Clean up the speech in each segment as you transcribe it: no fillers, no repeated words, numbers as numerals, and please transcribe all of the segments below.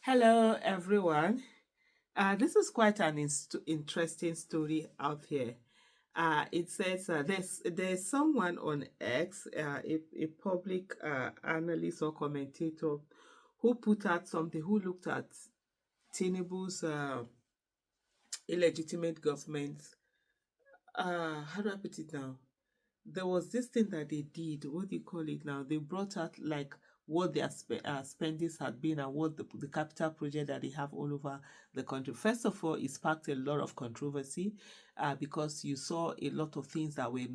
Hello, everyone. This is quite an interesting story out here. It says there's someone on X, a public analyst or commentator, who put out something, who looked at Tinubu's illegitimate government. How do I put it now? There was this thing that they did. What do you call it now? They brought out like what their spendings had been and what the capital project that they have all over the country. First of all, it sparked a lot of controversy because you saw a lot of things that were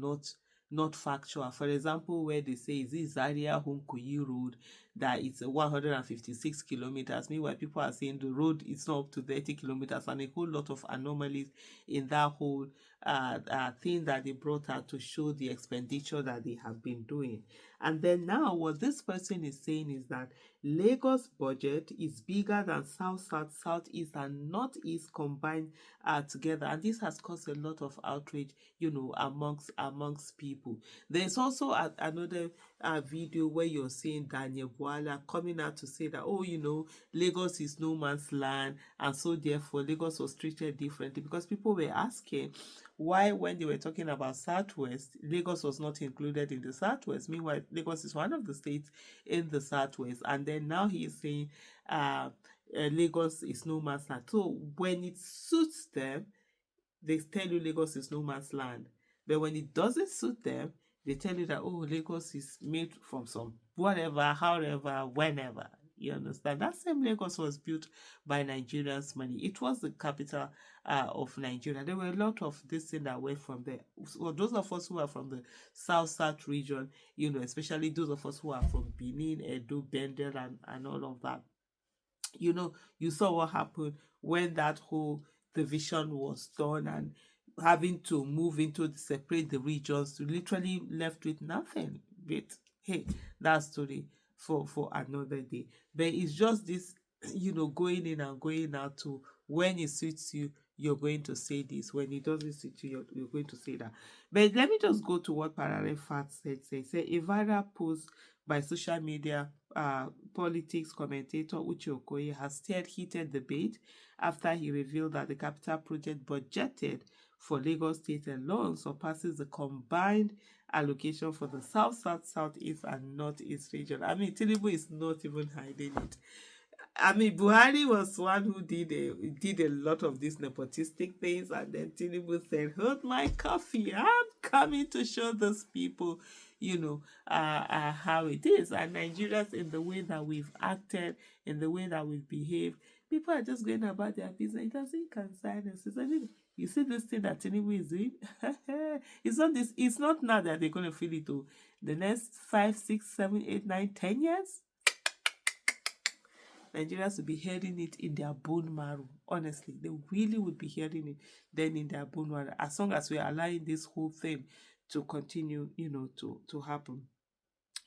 not factual. For example, where they say is this Zaria Hunkuyi road that it's 156 kilometers. Meanwhile, people are saying the road is not up to 30 kilometers, and a whole lot of anomalies in that whole thing that they brought out to show the expenditure that they have been doing. And then now, what this person is saying is that Lagos budget is bigger than South, South, Southeast, and Northeast combined together, and this has caused a lot of outrage, amongst people. There's also another video where you're seeing Daniel Bwala coming out to say that, oh, Lagos is no man's land, and so therefore Lagos was treated differently because people were asking why, when they were talking about Southwest, Lagos was not included in the Southwest. Meanwhile, Lagos is one of the states in the Southwest, and then now he is saying Lagos is no man's land. So when it suits them, they tell you Lagos is no man's land. But when it doesn't suit them, they tell you that, oh, Lagos is made from some whatever, however, whenever. You understand? That same Lagos was built by Nigerians' money. It was the capital of Nigeria. There were a lot of this thing that went from there. So those of us who are from the South region, especially those of us who are from Benin, Edo, Bendel, and all of that, you saw what happened when that whole division was done and having to move into separate the regions to literally left with nothing. But hey, that story for another day. But it's just this, going in and going out to when it suits you, you're going to say this. When it doesn't suit you, you're going to say that. But let me just go to what Parallel Facts said. Say a viral post by social media politics commentator Uche Okoye has stirred heated debate after he revealed that the capital project budgeted for Lagos State alone surpasses the combined allocation for the South, South, Southeast, and Northeast region. I mean, Tinubu is not even hiding it. I mean, Buhari was one who did a lot of these nepotistic things, and then Tinubu said, "Hold my coffee, I'm coming to show those people, how it is." And Nigerians, in the way that we've acted, in the way that we've behaved, people are just going about their business. It doesn't concern us. You see this thing that Tinubu is doing? It's not this. It's not now that they're going to feel it. Oh, the next 5, 6, 7, 8, 9, 10 years. Nigerians will be hearing it in their bone marrow. Honestly, they really would be hearing it then in their bone marrow. As long as we're allowing this whole thing to continue, to happen.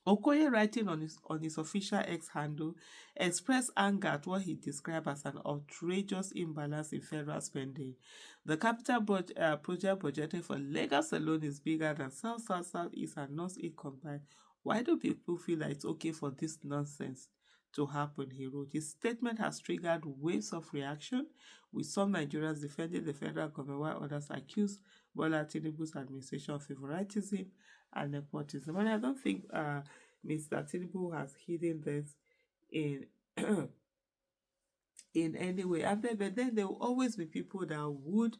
Okoye, writing on his official X handle, expressed anger at what he described as an outrageous imbalance in federal spending. The capital project budgeted for Lagos alone is bigger than South, South, South East, and North East combined. Why do people feel that it's okay for this nonsense to happen? He wrote. His statement has triggered waves of reaction, with some Nigerians defending the federal government while others accuse Bola Tinubu's administration of favoritism and nepotism. And I don't think Mr. Tinubu has hidden this in in any way. But then there will always be people that would,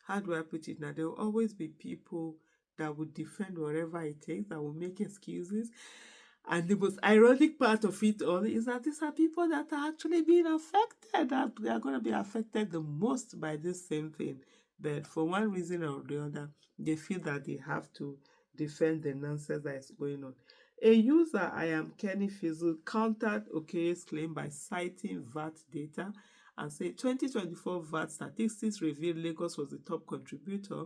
how do I put it now? There will always be people that would defend whatever it takes, that will make excuses. And the most ironic part of it all is that these are people that are actually being affected, that they are going to be affected the most by this same thing. But for one reason or the other, they feel that they have to defend the nonsense that is going on. A user, I am Kenny Fizzle, countered Okeye's claim by citing VAT data and said 2024 VAT statistics revealed Lagos was the top contributor,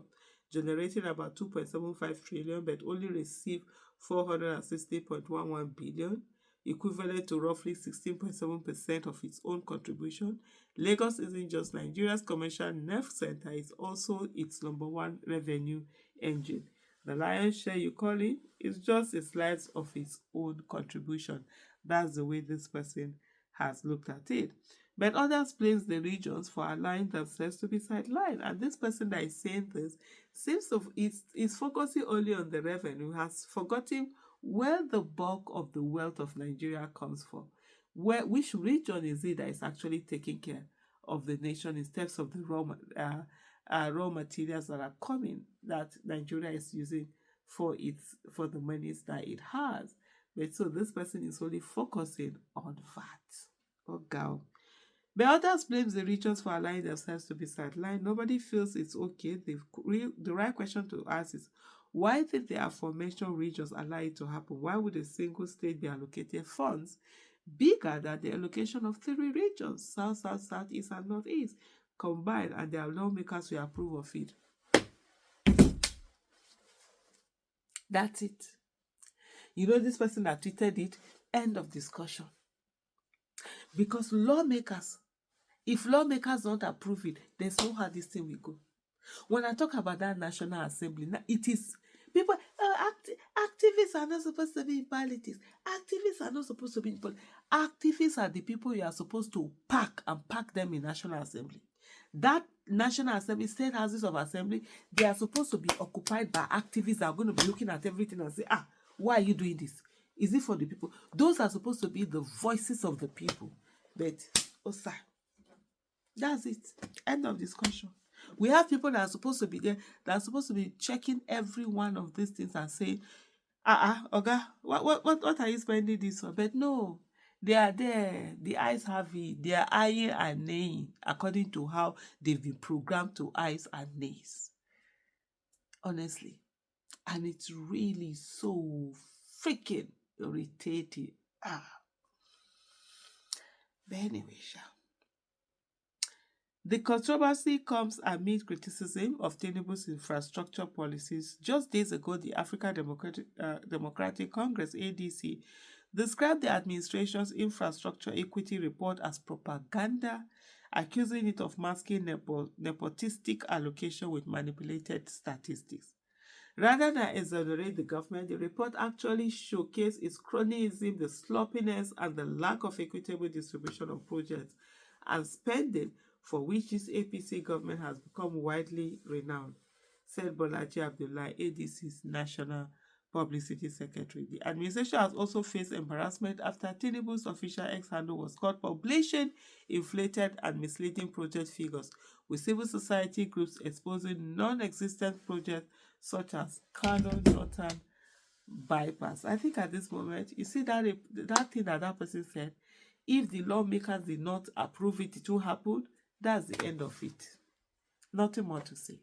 generating about 2.75 trillion, but only received 460.11 billion, equivalent to roughly 16.7% of its own contribution. Lagos isn't just Nigeria's commercial nerve center, it's also its number one revenue engine. The lion's share, you call it, is just a slice of its own contribution. That's the way this person has looked at it. But others blame the regions for allowing themselves to be sidelined. And this person that is saying this seems to is focusing only on the revenue, has forgotten where the bulk of the wealth of Nigeria comes from. Which region is it that is actually taking care of the nation in terms of the raw materials that are coming that Nigeria is using for the monies that it has. But so this person is only focusing on VAT. Oh God. But others blame the regions for allowing themselves to be sidelined. Nobody feels it's okay. The right question to ask is, why did the aforementioned regions allow it to happen? Why would a single state be allocated funds bigger than the allocation of 3 regions, South, South, South, East, and Northeast, combined, and their lawmakers will approve of it? That's it. You know, this person that tweeted it, end of discussion. Because if lawmakers don't approve it, there's no how this thing will go. When I talk about that National Assembly, it is people, activists are not supposed to be in politics. Activists are not supposed to be in politics. Activists are the people you are supposed to pack them in National Assembly. That National Assembly, state houses of assembly, they are supposed to be occupied by activists that are going to be looking at everything and say, why are you doing this? Is it for the people? Those are supposed to be the voices of the people. But, sir, that's it. End of discussion. We have people that are supposed to be there, that are supposed to be checking every one of these things and saying, Oga, what are you spending this for? But no, they are there. The eyes have it. They are eyeing and neighing according to how they've been programmed to eyes and nays. Honestly. And it's really so freaking irritating. But anyway, the controversy comes amid criticism of Tinubu's infrastructure policies. Just days ago, the African Democratic Congress, ADC, described the administration's infrastructure equity report as propaganda, accusing it of masking nepotistic allocation with manipulated statistics. Rather than exonerate the government, the report actually showcased its cronyism, the sloppiness, and the lack of equitable distribution of projects and spending for which this APC government has become widely renowned, said Bolaji Abdullahi, ADC's National Publicity Secretary. The administration has also faced embarrassment after Tinubu's official X-handle was caught publishing inflated and misleading project figures, with civil society groups exposing non-existent projects such as Kano Northern bypass. I think at this moment, you see that thing that person said, if the lawmakers did not approve it, it will happen. That's the end of it. Nothing more to say.